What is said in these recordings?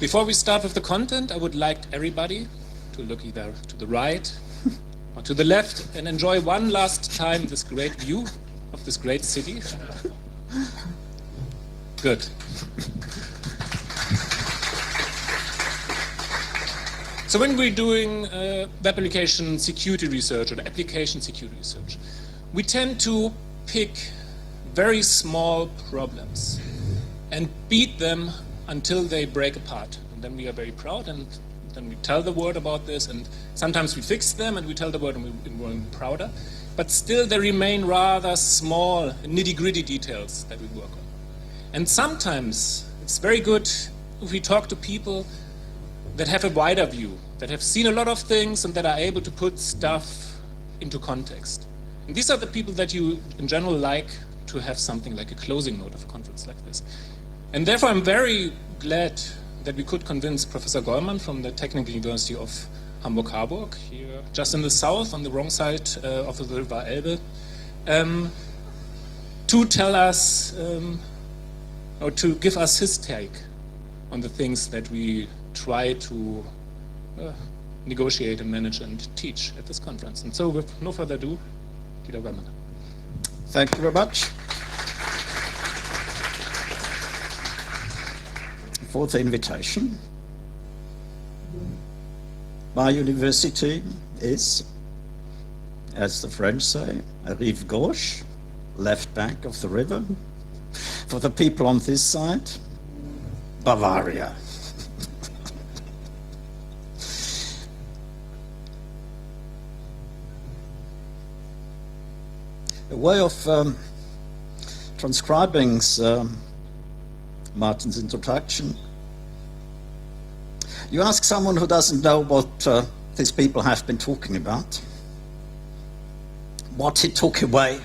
Before we start with the content, I would like everybody to look either to the right or to the left and enjoy one last time this great view of this great city. Good. So when we're doing web application security research or application security research, we tend to pick very small problems and beat them until they break apart. And then we are very proud, and then we tell the world about this, and sometimes we fix them and we tell the world and we're prouder. But still there remain rather small, nitty-gritty details that we work on. And sometimes it's very good if we talk to people that have a wider view, that have seen a lot of things and that are able to put stuff into context. And these are the people that you, in general, like to have something like a closing note of a conference like this. And therefore, I'm very glad that we could convince Professor Gollmann from the Technical University of Hamburg-Harburg, here just in the south, on the wrong side of the River Elbe, to tell us, or to give us his take on the things that we try to negotiate and manage and teach at this conference. And so with no further ado, Dieter Gollmann. Thank you very much for the invitation. My university is, as the French say, rive gauche, left bank of the river. For the people on this side, Bavaria. A way of transcribing Martin's introduction. You ask someone who doesn't know what these people have been talking about, what he took away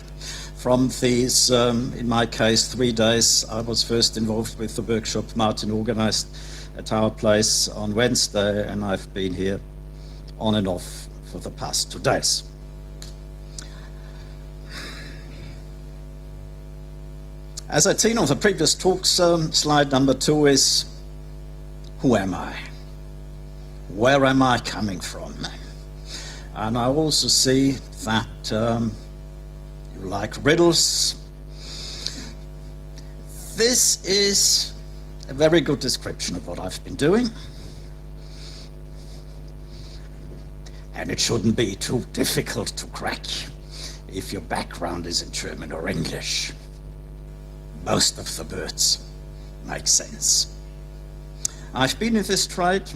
from these, in my case, 3 days. I was first involved with the workshop Martin organized at our place on Wednesday, and I've been here on and off for the past 2 days. As I'd seen on the previous talks, slide number 2 is, who am I? Where am I coming from? And I also see that you like riddles. This is a very good description of what I've been doing. And it shouldn't be too difficult to crack if your background is in German or English. Most of the words make sense. I've been in this trade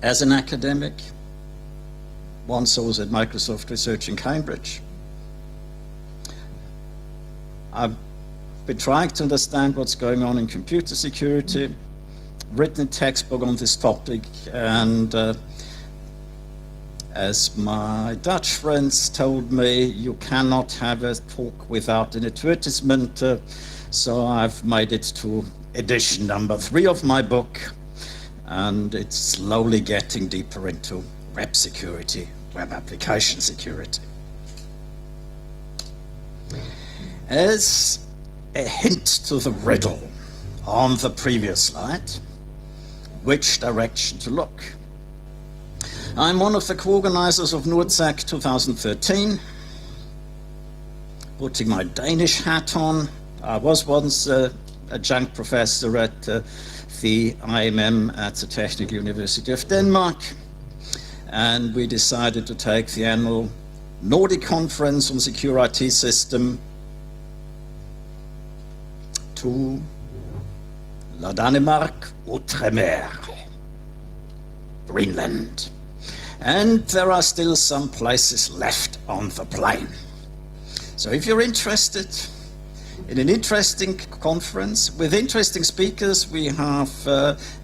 as an academic. Once I was at Microsoft Research in Cambridge. I've been trying to understand what's going on in computer security, written a textbook on this topic, and as my Dutch friends told me, you cannot have a talk without an advertisement, so I've made it to edition number 3 of my book, and it's slowly getting deeper into web security, web application security. As a hint to the riddle on the previous slide, which direction to look? I'm one of the co-organizers of NordSec 2013. Putting my Danish hat on, I was once adjunct professor at the IMM at the Technical University of Denmark, and we decided to take the annual Nordic Conference on Secure IT System to La Danemark, Outremer, Greenland. And there are still some places left on the plane. So if you're interested in an interesting conference with interesting speakers, we have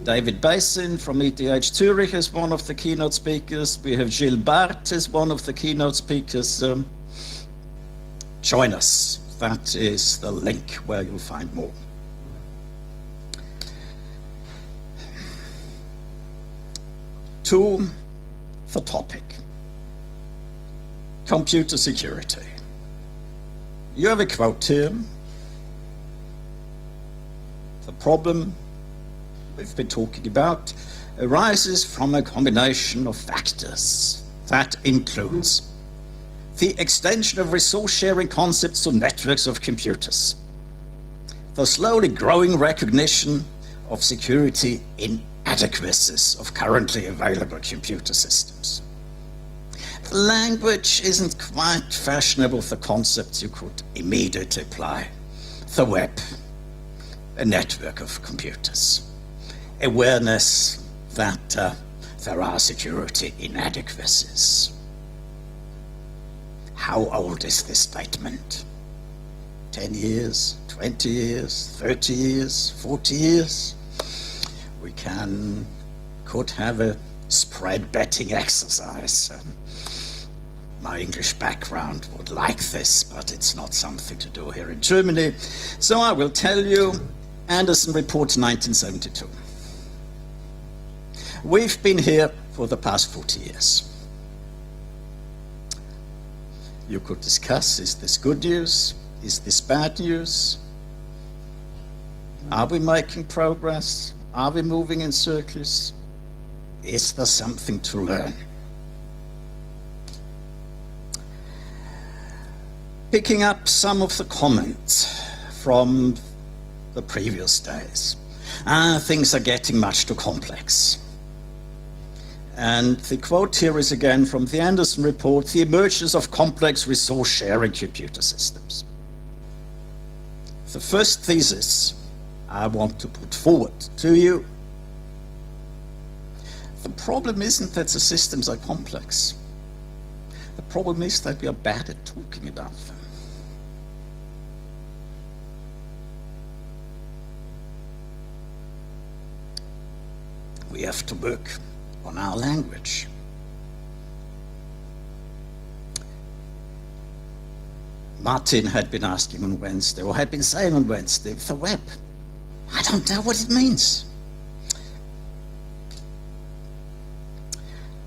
David Basin from ETH Zurich as one of the keynote speakers. We have Gilles Barthes as one of the keynote speakers. Join us. That is the link where you'll find more. To the topic, computer security. You have a quote here. The problem we've been talking about arises from a combination of factors. That includes the extension of resource-sharing concepts to networks of computers, the slowly growing recognition of security inadequacies of currently available computer systems. The language isn't quite fashionable with the concepts you could immediately apply. The web, a network of computers. Awareness that there are security inadequacies. How old is this statement? 10 years, 20 years, 30 years, 40 years? We could have a spread betting exercise. My English background would like this, but it's not something to do here in Germany. So I will tell you, Anderson Report 1972. We've been here for the past 40 years. You could discuss, is this good news? Is this bad news? Are we making progress? Are we moving in circles? Is there something to learn? Picking up some of the comments from the previous days. Things are getting much too complex. And the quote here is again from the Anderson Report, the emergence of complex resource-sharing computer systems. The first thesis I want to put forward to you, the problem isn't that the systems are complex. The problem is that we are bad at talking about them. We have to work on our language. Martin had been asking on Wednesday, or had been saying on Wednesday, the web. I don't know what it means.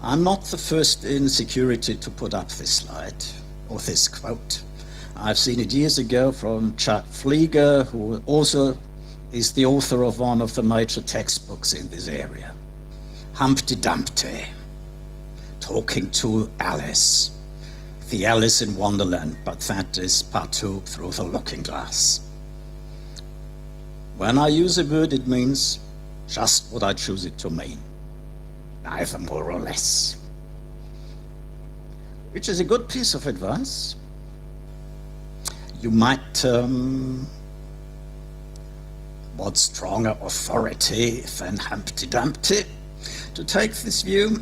I'm not the first in security to put up this slide, or this quote. I've seen it years ago from Chuck Flieger, who also is the author of one of the major textbooks in this area. Humpty Dumpty, talking to Alice. The Alice in Wonderland, but that is part 2, Through the Looking Glass. When I use a word, it means just what I choose it to mean, neither more or less. Which is a good piece of advice. You might want stronger authority than Humpty Dumpty to take this view.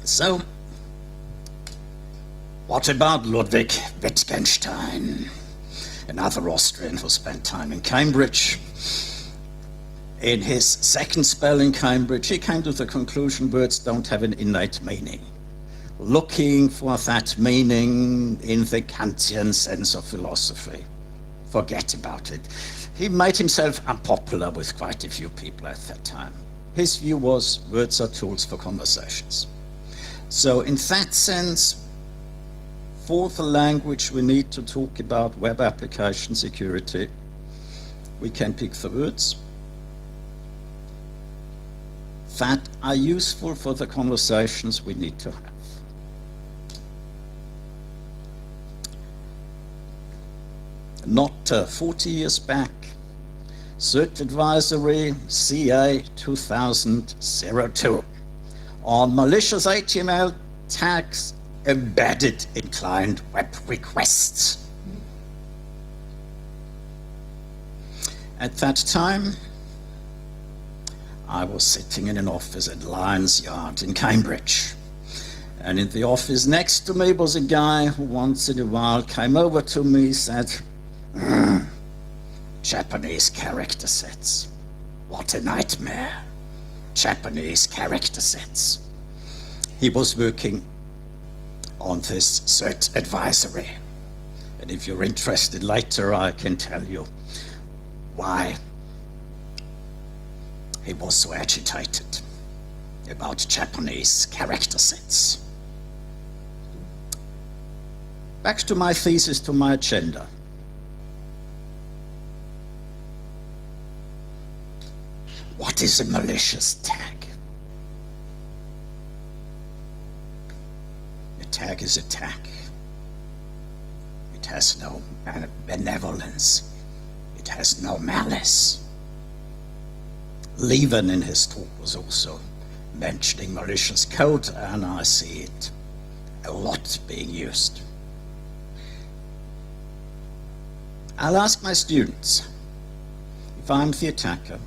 So, what about Ludwig Wittgenstein, another Austrian who spent time in Cambridge? In his second spell in Cambridge, he came to the conclusion words don't have an innate meaning. Looking for that meaning in the Kantian sense of philosophy. Forget about it. He made himself unpopular with quite a few people at that time. His view was words are tools for conversations. So in that sense, for the language we need to talk about web application security, we can pick the words that are useful for the conversations we need to have. Not 40 years back, Cert Advisory CA 2002 on malicious HTML tags embedded in client web requests. At that time, I was sitting in an office at Lions Yard in Cambridge. And in the office next to me was a guy who once in a while came over to me and said, Japanese character sets. What a nightmare. Japanese character sets. He was working on this Cert Advisory. And if you're interested later, I can tell you why he was so agitated about Japanese character sets. Back to my thesis, to my agenda. is a malicious tag? A tag is a tag. It has no benevolence. It has no malice. Leven in his talk was also mentioning malicious code, and I see it a lot being used. I'll ask my students, if I'm the attacker,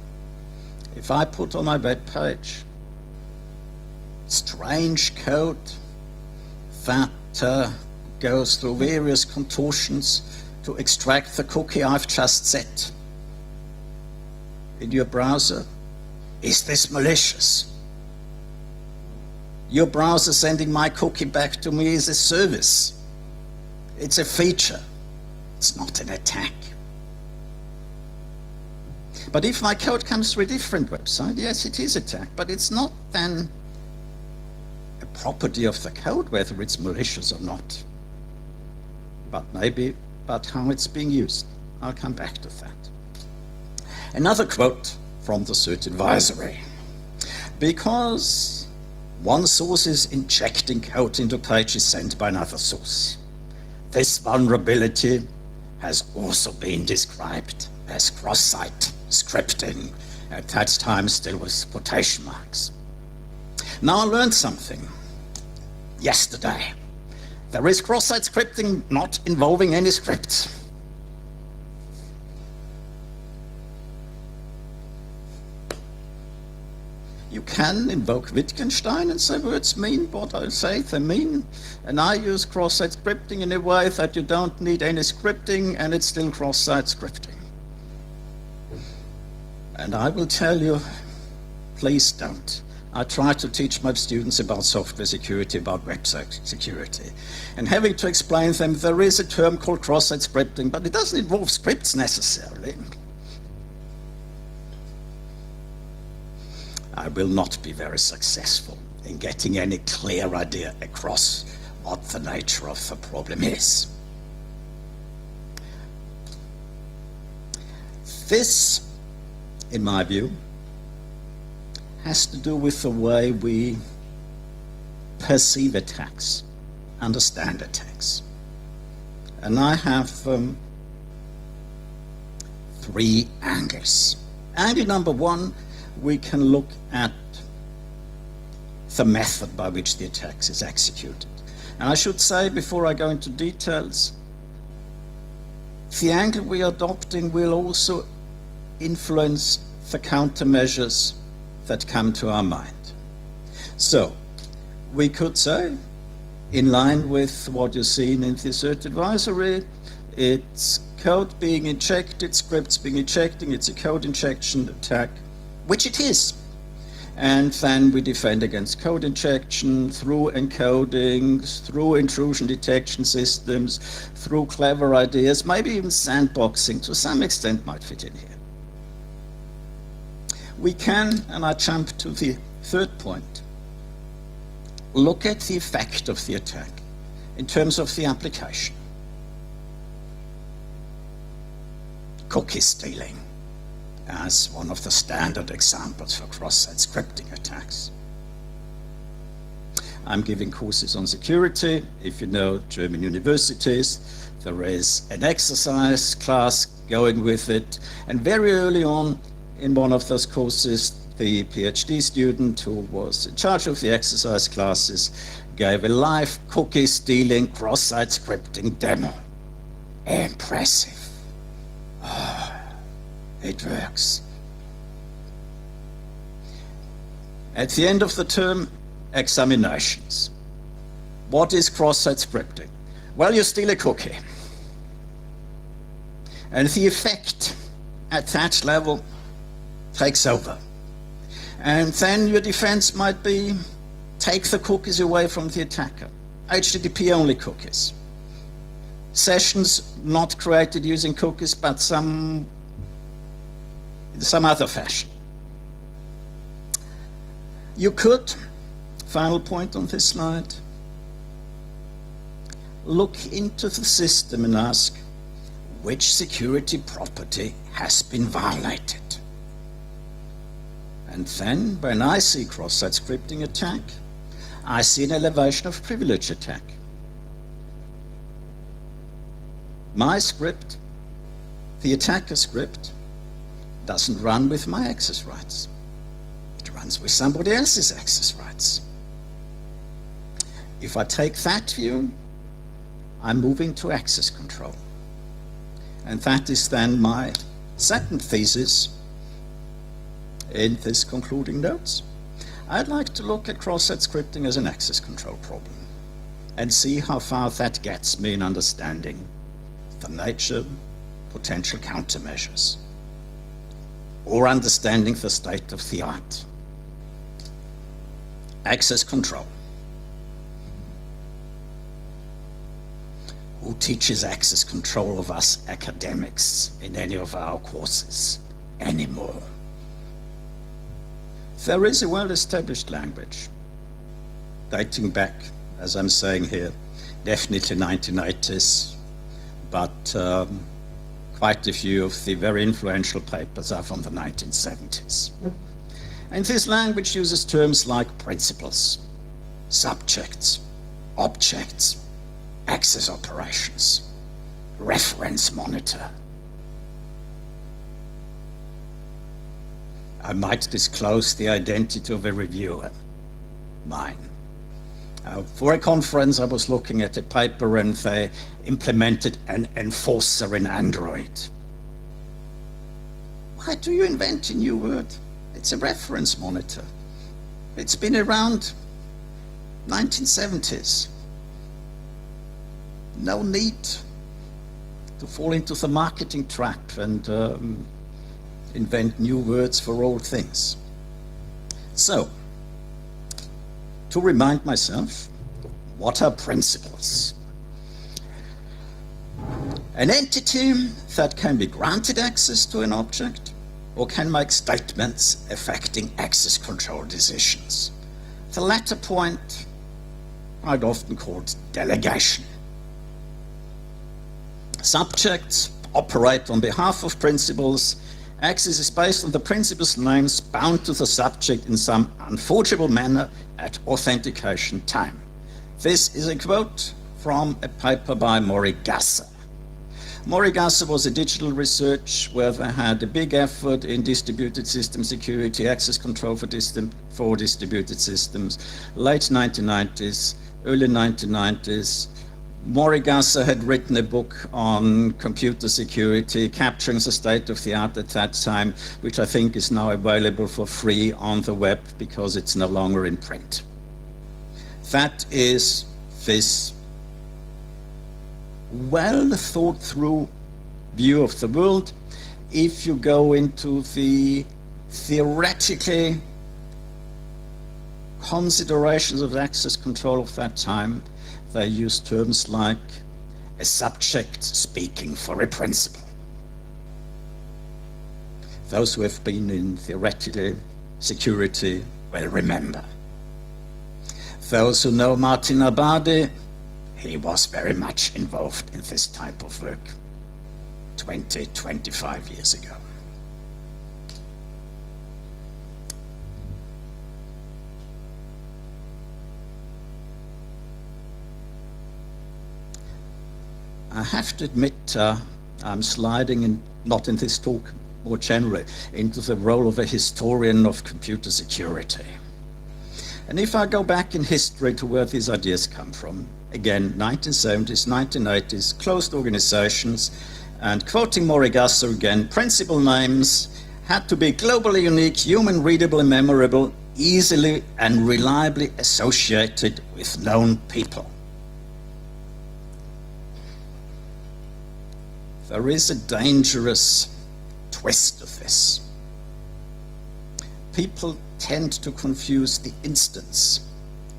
if I put on my web page strange code that goes through various contortions to extract the cookie I've just set in your browser, is this malicious? Your browser sending my cookie back to me is a service. It's a feature. It's not an attack. But if my code comes through a different website, yes, it is attack, but it's not then a property of the code whether it's malicious or not. But how it's being used. I'll come back to that. Another quote from the CERT advisory. Because one source is injecting code into pages sent by another source, this vulnerability has also been described as cross-site scripting, at that time still with quotation marks. Now I learned something yesterday. There is cross-site scripting not involving any scripts. You can invoke Wittgenstein and say words mean what I say they mean, and I use cross-site scripting in a way that you don't need any scripting and it's still cross-site scripting. And I will tell you, please don't. I try to teach my students about software security, about website security, and having to explain to them there is a term called cross-site scripting, but it doesn't involve scripts necessarily. I will not be very successful in getting any clear idea across what the nature of the problem is. This, in my view, has to do with the way we perceive attacks, understand attacks. And I have 3 angles. Angle number 1, we can look at the method by which the attack is executed. And I should say, before I go into details, the angle we are adopting will also influence the countermeasures that come to our mind. So, we could say, in line with what you've seen in the CERT advisory, it's code being injected, scripts being injected, it's a code injection attack, which it is. And then we defend against code injection through encoding, through intrusion detection systems, through clever ideas, maybe even sandboxing to some extent might fit in here. We can, and I jump to the 3rd point, look at the effect of the attack in terms of the application. Cookie stealing as one of the standard examples for cross-site scripting attacks. I'm giving courses on security. If you know German universities, there is an exercise class going with it. And very early on in one of those courses, the PhD student who was in charge of the exercise classes gave a live cookie stealing cross-site scripting demo. Impressive. It works. At the end of the term, examinations. What is cross-site scripting? Well, you steal a cookie. And the effect at that level takes over. And then your defense might be, take the cookies away from the attacker. HTTP-only cookies. Sessions not created using cookies, but some other fashion. You could, final point on this slide, look into the system and ask which security property has been violated. And then, when I see cross-site scripting attack, I see an elevation of privilege attack. My script, the attacker script, doesn't run with my access rights. It runs with somebody else's access rights. If I take that view, I'm moving to access control. And that is then my second thesis in this concluding notes. I'd like to look at cross-site scripting as an access control problem and see how far that gets me in understanding the nature, potential countermeasures, or understanding the state of the art. Access control. Who teaches access control of us academics in any of our courses anymore? There is a well-established language dating back, as I'm saying here, definitely 1980s, but quite a few of the very influential papers are from the 1970s. And this language uses terms like principles, subjects, objects, access operations, reference monitor. I might disclose the identity of a reviewer, mine. For a conference, I was looking at a paper and they implemented an enforcer in Android. Why do you invent a new word? It's a reference monitor. It's been around 1970s. No need to fall into the marketing trap and invent new words for old things. So, to remind myself, what are principles? An entity that can be granted access to an object or can make statements affecting access control decisions. The latter point I'd often called delegation. Subjects operate on behalf of principals. Access is based on the principal's names bound to the subject in some unforgeable manner at authentication time. This is a quote from a paper by Mori Gasser. Mori Gasser was a digital research where they had a big effort in distributed system security, access control for distributed systems, late 1990s, early 1990s. Mori Gasser had written a book on computer security, capturing the state of the art at that time, which I think is now available for free on the web because it's no longer in print. That is this well thought through view of the world. If you go into the theoretically considerations of access control of that time, they use terms like a subject speaking for a principal. Those who have been in theoretical security will remember. Those who know Martin Abadi, he was very much involved in this type of work 20, 25 years ago. I have to admit, I'm sliding in, not in this talk, more generally, into the role of a historian of computer security. And if I go back in history to where these ideas come from, again, 1970s, 1980s, closed organizations, and quoting Mori Gasser again, principal names had to be globally unique, human readable and memorable, easily and reliably associated with known people. There is a dangerous twist of this. People tend to confuse the instance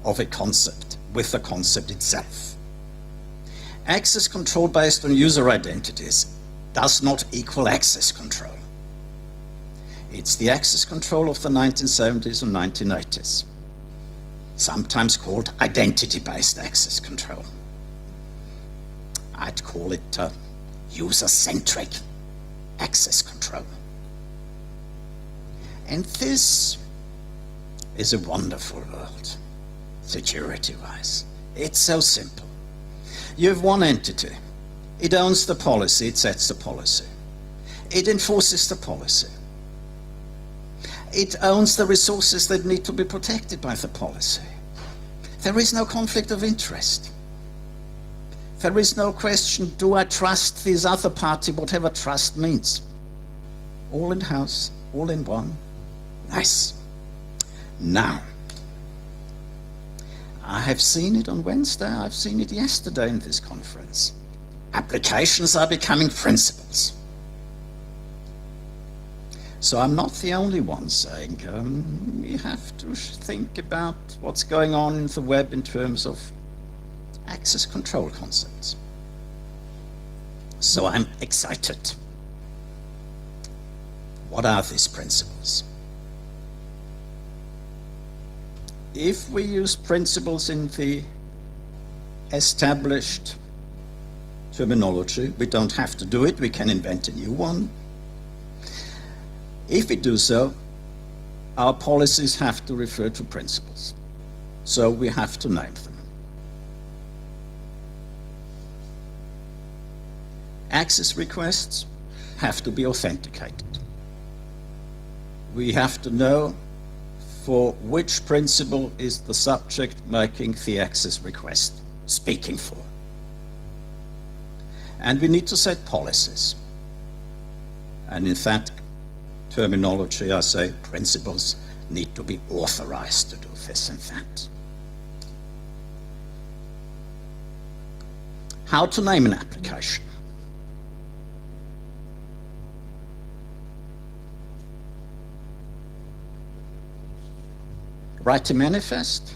of a concept with the concept itself. Access control based on user identities does not equal access control. It's the access control of the 1970s and 1980s, sometimes called identity-based access control. I'd call it user-centric access control. And this is a wonderful world, security-wise. It's so simple. You have one entity. It owns the policy, it sets the policy. It enforces the policy. It owns the resources that need to be protected by the policy. There is no conflict of interest. There is no question, do I trust this other party, whatever trust means. All in-house, all in one. Nice. Now, I have seen it on Wednesday, I've seen it yesterday in this conference. Applications are becoming principles. So I'm not the only one saying we have to think about what's going on in the web in terms of access control concepts. So I'm excited. What are these principles? If we use principles in the established terminology, we don't have to do it, we can invent a new one. If we do so, our policies have to refer to principles. So we have to name them. Access requests have to be authenticated. We have to know for which principle is the subject making the access request speaking for. And we need to set policies. And in that terminology, I say principles need to be authorized to do this and that. How to name an application? Write a manifest,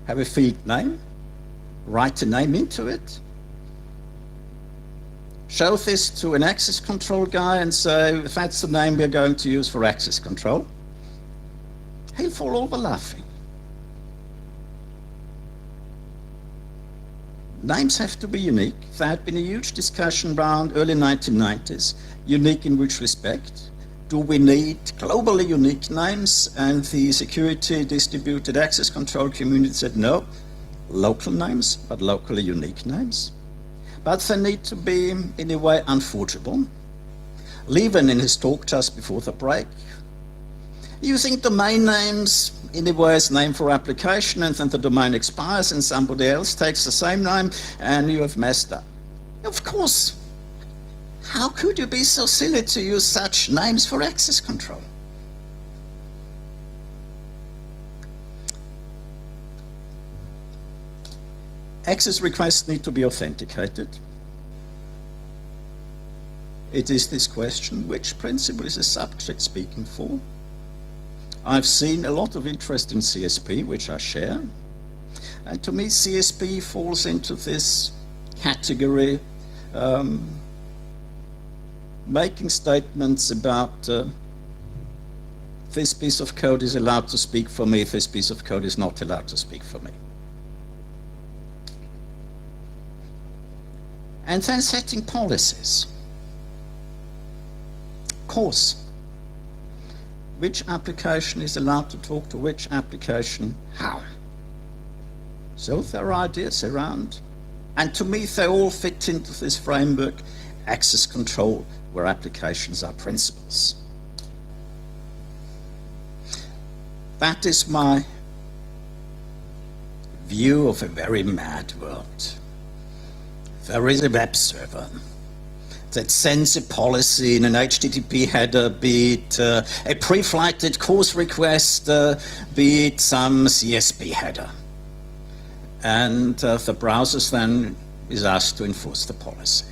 have a field name, write a name into it, show this to an access control guy and say, that's the name we're going to use for access control. He'll fall over laughing. Names have to be unique. There had been a huge discussion around early 1990s. Unique in which respect? Do we need globally unique names? And the security distributed access control community said no, local names, but locally unique names. But they need to be, in a way, unforgeable. Levin, in his talk just before the break, using domain names in a way as name for application, and then the domain expires and somebody else takes the same name and you have messed up. Of course, how could you be so silly to use such names for access control? Access requests need to be authenticated. It is this question, which principle is the subject speaking for? I've seen a lot of interest in CSP, which I share. And to me, CSP falls into this category, making statements about this piece of code is allowed to speak for me, this piece of code is not allowed to speak for me. And then setting policies. Of course, which application is allowed to talk to which application, how. So there are ideas around, and to me they all fit into this framework, access control, where applications are principles. That is my view of a very mad world. There is a web server that sends a policy in an HTTP header, be it a pre-flighted course request, be it some CSP header. And the browser then is asked to enforce the policy.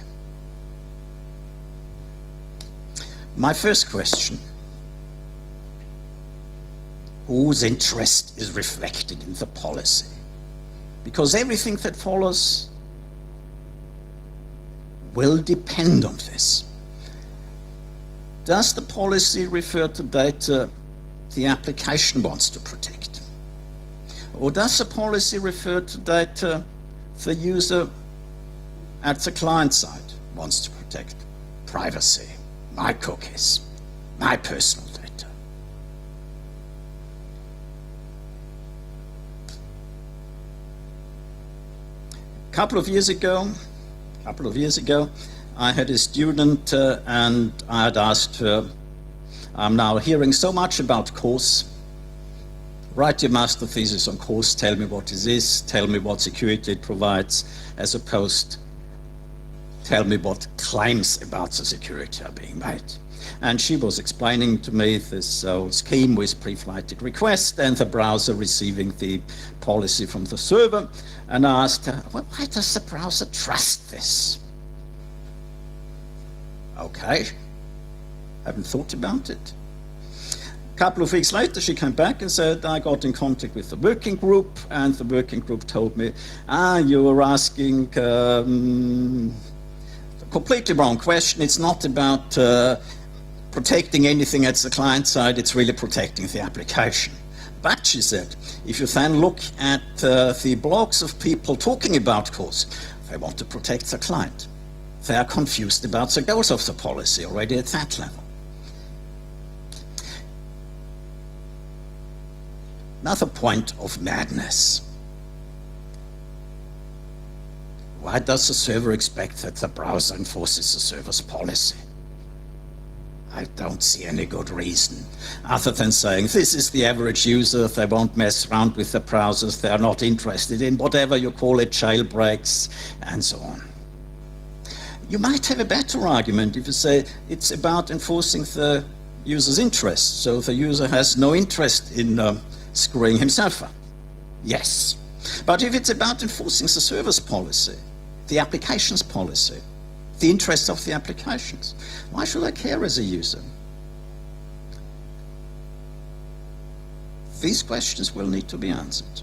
My first question, whose interest is reflected in the policy? Because everything that follows will depend on this. Does the policy refer to data the application wants to protect? Or does the policy refer to data the user at the client side wants to protect? Privacy, my cookies, my personal data. couple of years ago, I had a student and I had asked her, I'm now hearing so much about course. Write your master thesis on course, tell me what it is, tell me what security it provides, as opposed tell me what claims about the security are being made. And she was explaining to me this scheme with pre-flighted request and the browser receiving the policy from the server. And I asked her, well, why does the browser trust this? Okay, haven't thought about it. A couple of weeks later, she came back and said, I got in contact with the working group, and the working group told me, you were asking a completely wrong question. It's not about protecting anything at the client side, it's really protecting the application. But, she said, if you then look at the blogs of people talking about course, they want to protect the client. They are confused about the goals of the policy already at that level. Another point of madness. Why does the server expect that the browser enforces the server's policy? I don't see any good reason, other than saying this is the average user, they won't mess around with the browsers, they are not interested in whatever you call it, jailbreaks, and so on. You might have a better argument if you say it's about enforcing the user's interest, so the user has no interest in screwing himself up. Yes. But if it's about enforcing the server's policy, the application's policy, the interests of the applications, why should I care as a user? These questions will need to be answered.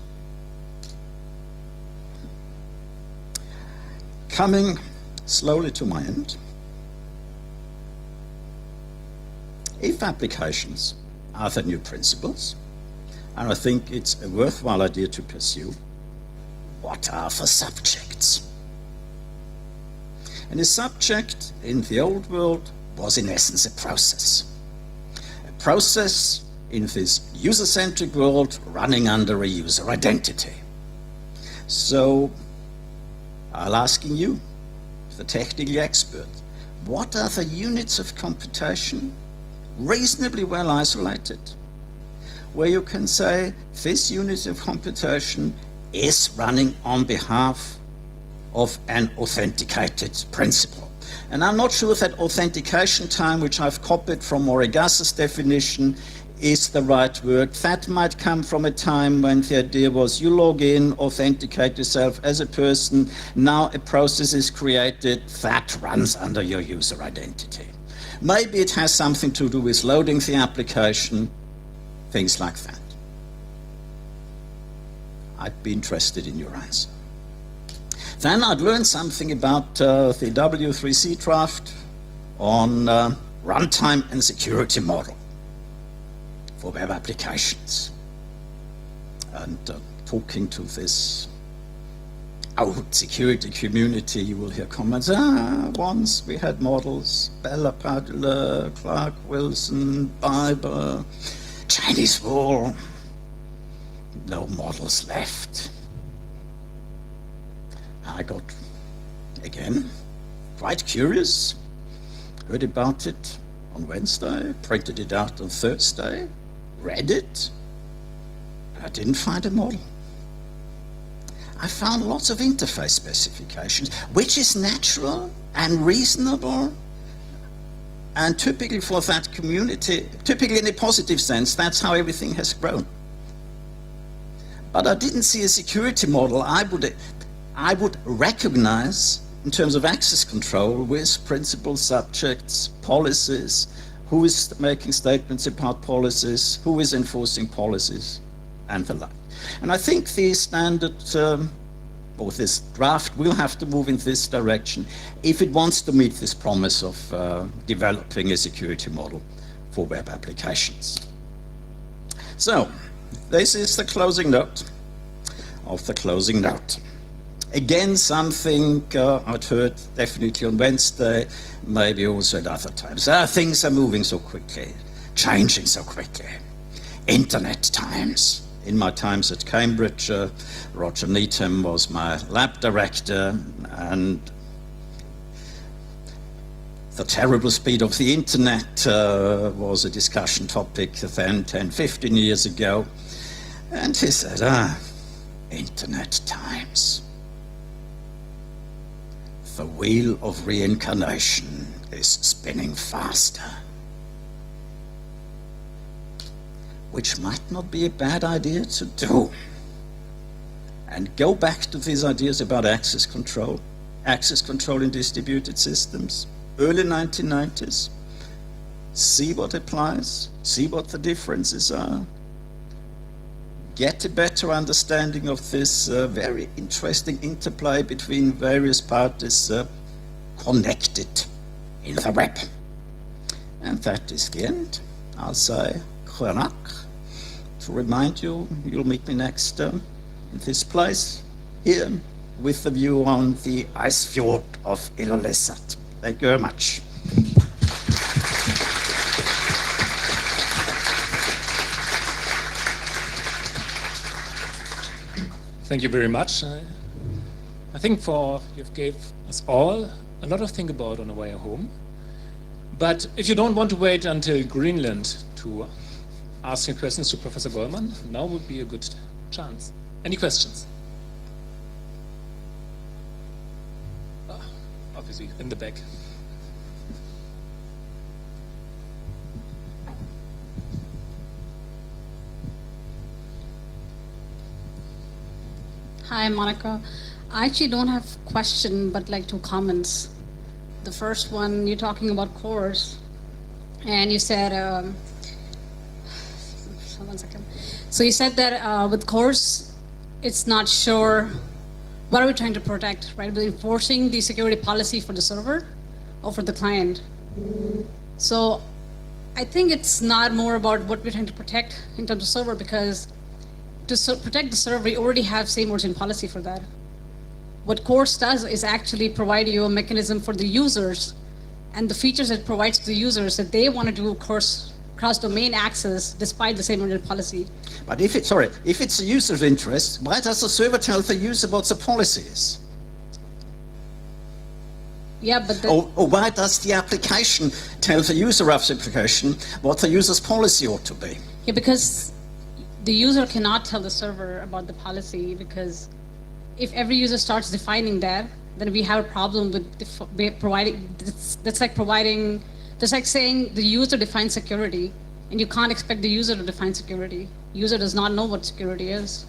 Coming slowly to my end, if applications are the new principles, and I think it's a worthwhile idea to pursue, what are the subjects? And the subject in the old world was in essence a process. A process in this user-centric world running under a user identity. So I'll ask you, the technical expert, what are the units of computation reasonably well isolated, where you can say this unit of computation is running on behalf of an authenticated principle. And I'm not sure that authentication time, which I've copied from Origas's definition, is the right word. That might come from a time when the idea was you log in, authenticate yourself as a person, now a process is created that runs under your user identity. Maybe it has something to do with loading the application, things like that. I'd be interested in your answer. Then I'd learned something about the W3C draft on runtime and security model for web applications. And talking to this out security community, you will hear comments, once we had models, Bella Padula, Clark Wilson, Biber, Chinese wall, no models left. I got, again, quite curious, heard about it on Wednesday, printed it out on Thursday, read it, and I didn't find a model. I found lots of interface specifications, which is natural and reasonable, and typically for that community, typically in a positive sense, that's how everything has grown. But I didn't see a security model I would recognize in terms of access control with principal subjects, policies, who is making statements about policies, who is enforcing policies, and the like. And I think the standard, or this draft will have to move in this direction if it wants to meet this promise of developing a security model for web applications. So, this is the closing note of the closing note. Again, something I'd heard definitely on Wednesday, maybe also at other times. Things are moving so quickly, changing so quickly. Internet times. in my times at Cambridge. Roger Needham was my lab director, and the terrible speed of the internet was a discussion topic then, 10, 15 years ago. And he said, internet times. The wheel of reincarnation is spinning faster. Which might not be a bad idea to do. And go back to these ideas about access control in distributed systems, early 1990s. See what applies, see what the differences are. Get a better understanding of this very interesting interplay between various parties connected in the web. And that is the end. I'll say Khwanak. To remind you, you'll meet me next in this place, here, with the view on the ice fjord of Ilulissat. Thank you very much. Thank you very much. I think you've gave us all a lot to think about on the way home. But if you don't want to wait until Greenland to ask your questions to Professor Goldman, now would be a good chance. Any questions? Obviously, in the back. Hi, Monica. I actually don't have a question, but like 2 comments. The first one, you're talking about cores, and you said, one second. So you said that with cores, it's not sure, what are we trying to protect, right? We're enforcing the security policy for the server or for the client. So I think it's not more about what we're trying to protect in terms of server, because to protect the server, we already have same origin policy for that. What Course does is actually provide you a mechanism for the users and the features it provides to the users that they want to do cross-domain access despite the same origin policy. But if it's a user's interest, why does the server tell the user what the policy is? Yeah, but or why does the application tell the user of the application what the user's policy ought to be? Yeah, because the user cannot tell the server about the policy, because if every user starts defining that, then we have a problem with providing. That's like saying the user defines security, and you can't expect the user to define security. User does not know what security is.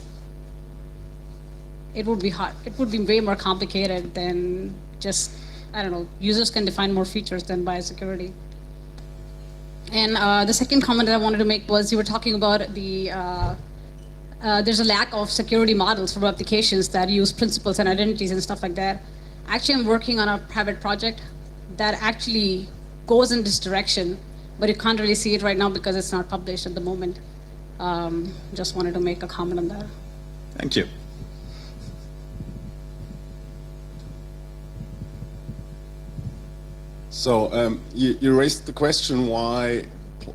It would be hard. It would be way more complicated than just, I don't know, users can define more features than biosecurity. And the second comment that I wanted to make was you were talking about there's a lack of security models for applications that use principles and identities and stuff like that. Actually, I'm working on a private project that actually goes in this direction, but you can't really see it right now because it's not published at the moment. Just wanted to make a comment on that. Thank you. So you raised the question why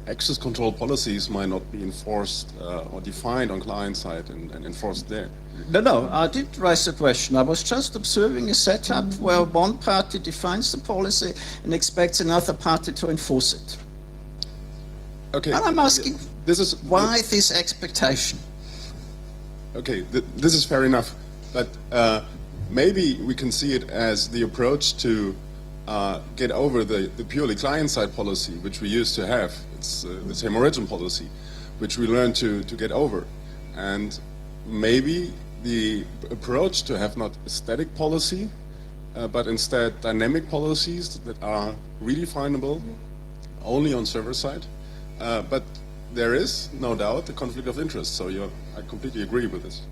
access control policies might not be enforced or defined on client side and enforced there. No, I didn't raise the question. I was just observing a setup where one party defines the policy and expects another party to enforce it. Okay. And I'm asking, why this expectation? Okay, this is fair enough, but maybe we can see it as the approach to get over the purely client-side policy, which we used to have. It's the same origin policy, which we learned to get over. And maybe the approach to have not a static policy, but instead dynamic policies that are redefinable only on server side. But there is, no doubt, a conflict of interest, so I completely agree with this.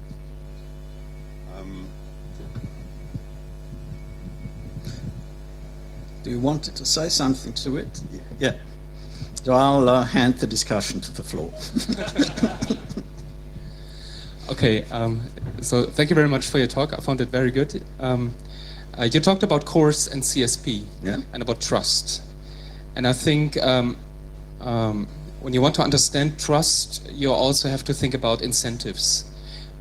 Do you want to say something to it? Yeah. So I'll hand the discussion to the floor. Okay, so thank you very much for your talk. I found it very good. You talked about CORS and CSP, yeah, and about trust. And I think when you want to understand trust, you also have to think about incentives.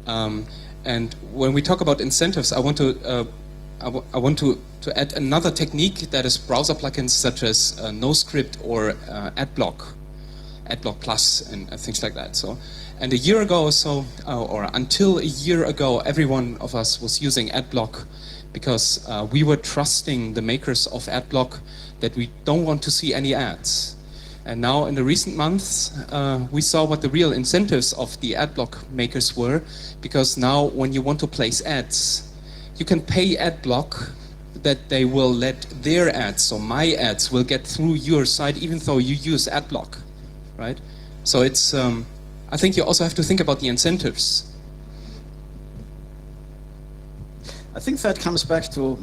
And when we talk about incentives, I want to add another technique, that is browser plugins such as NoScript or AdBlock Plus and things like that. So, and a year ago or so, or until a year ago, every one of us was using AdBlock because we were trusting the makers of AdBlock that we don't want to see any ads. And now in the recent months, we saw what the real incentives of the AdBlock makers were, because now when you want to place ads, you can pay AdBlock that they will let their ads, so my ads, will get through your site even though you use AdBlock, right? So it's, I think you also have to think about the incentives. I think that comes back to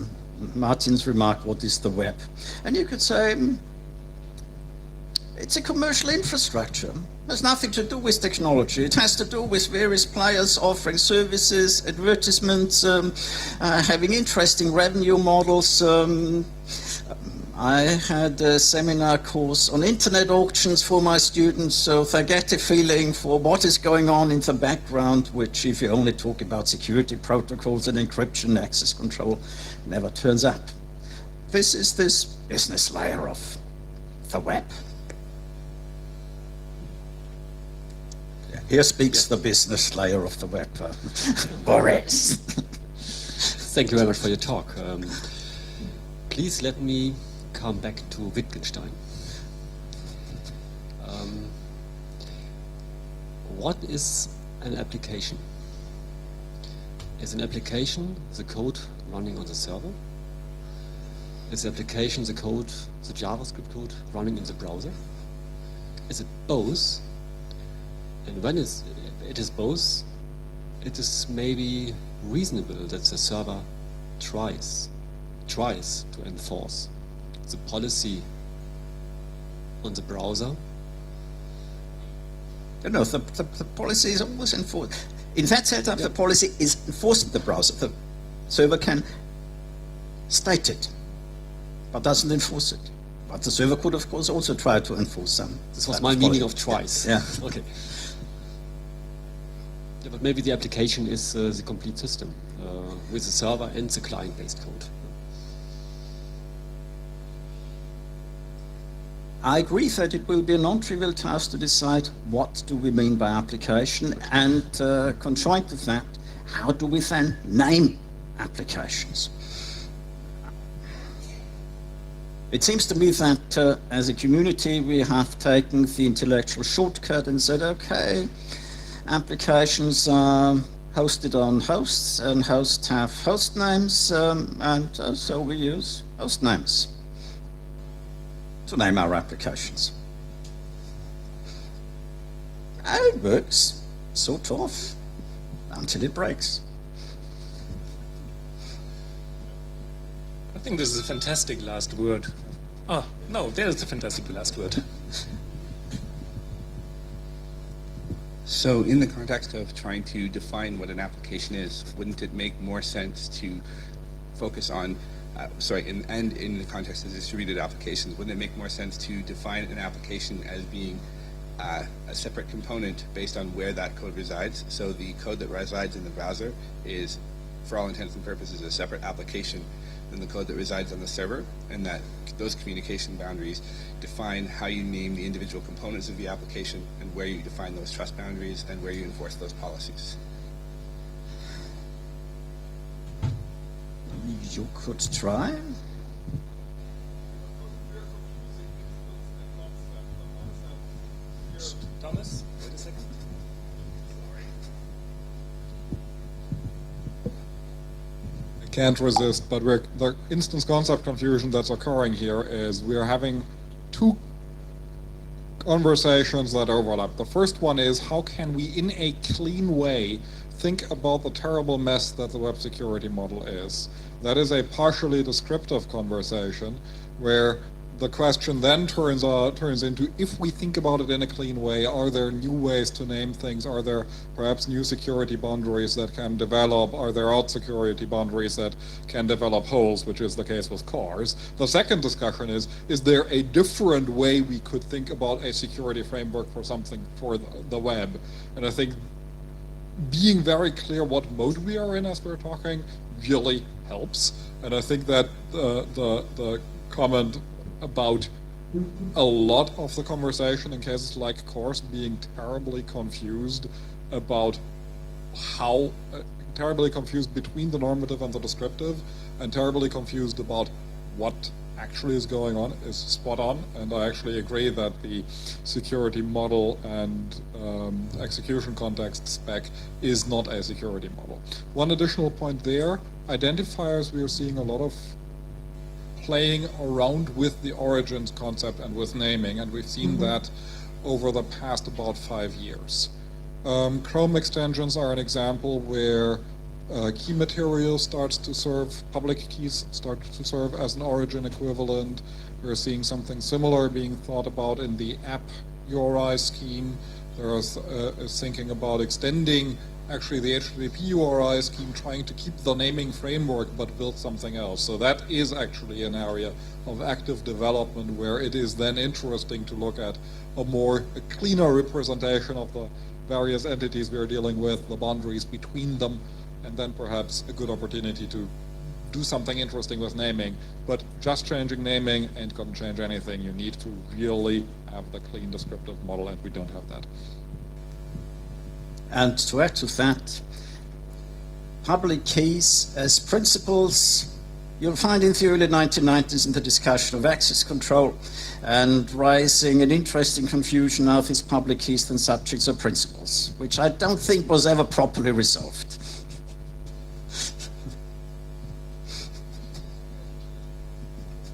Martin's remark, what is the web? And you could say, it's a commercial infrastructure. It has nothing to do with technology. It has to do with various players offering services, advertisements, having interesting revenue models. I had a seminar course on internet auctions for my students, so they get a feeling for what is going on in the background, which if you only talk about security protocols and encryption, access control, never turns up. This is this business layer of the web. Here speaks the business layer of the web. Boris. Thank you very much for your talk. Please let me come back to Wittgenstein. What is an application? Is an application the code running on the server? Is the application the code, the JavaScript code running in the browser? Is it both? And when it is both, it is maybe reasonable that the server tries to enforce the policy on the browser. No, the policy is always enforced. In that setup, the policy is enforced in the browser. The server can state it, but doesn't enforce it. But the server could, of course, also try to enforce some. This was my meaning of twice. Yeah. Okay. Yeah, but maybe the application is the complete system with the server and the client-based code. I agree that it will be a non-trivial task to decide what do we mean by application, and conjoint with that, how do we then name applications? It seems to me that as a community we have taken the intellectual shortcut and said, okay, applications are hosted on hosts, and hosts have host names, and so we use host names to name our applications. And it works, sort of, until it breaks. I think this is a fantastic last word. Oh, no, there's a fantastic last word. So in the context of trying to define what an application is, wouldn't it make more sense to focus on, and in the context of distributed applications, wouldn't it make more sense to define an application as being a separate component based on where that code resides? So the code that resides in the browser is, for all intents and purposes, a separate application than the code that resides on the server, and that those communication boundaries define how you name the individual components of the application and where you define those trust boundaries and where you enforce those policies. You could try. Thomas, wait a second. I can't resist, but the instance concept confusion that's occurring here is we're having two conversations that overlap. The first one is, how can we, in a clean way, think about the terrible mess that the web security model is? That is a partially descriptive conversation where the question then turns into, if we think about it in a clean way, are there new ways to name things? Are there perhaps new security boundaries that can develop? Are there out security boundaries that can develop holes, which is the case with cars? The second discussion is there a different way we could think about a security framework for something for the web? And I think being very clear what mode we are in as we're talking really helps. And I think that the comment about a lot of the conversation in cases like course being terribly confused about how, terribly confused between the normative and the descriptive, and terribly confused about what actually is going on is spot on. And I actually agree that the security model and execution context spec is not a security model. One additional point there, identifiers, we are seeing a lot of playing around with the origins concept and with naming, and we've seen that over the past about 5 years. Chrome extensions are an example where key material starts to serve, public keys start to serve as an origin equivalent. We're seeing something similar being thought about in the app URI scheme. There's thinking about extending actually the HTTP URI scheme, trying to keep the naming framework but build something else. So that is actually an area of active development where it is then interesting to look at a cleaner representation of the various entities we're dealing with, the boundaries between them, and then perhaps a good opportunity to do something interesting with naming. But just changing naming ain't gonna change anything. You need to really have the clean descriptive model, and we don't have that. And to add to that, public keys as principles, you'll find in the early 1990s in the discussion of access control and rising an interesting confusion of is public keys then subjects or principles, which I don't think was ever properly resolved.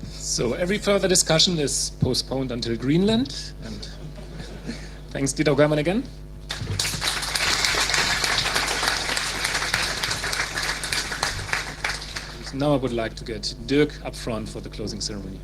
So every further discussion is postponed until Greenland. And thanks, Dieter Görmann again. Now I would like to get Dirk up front for the closing ceremony.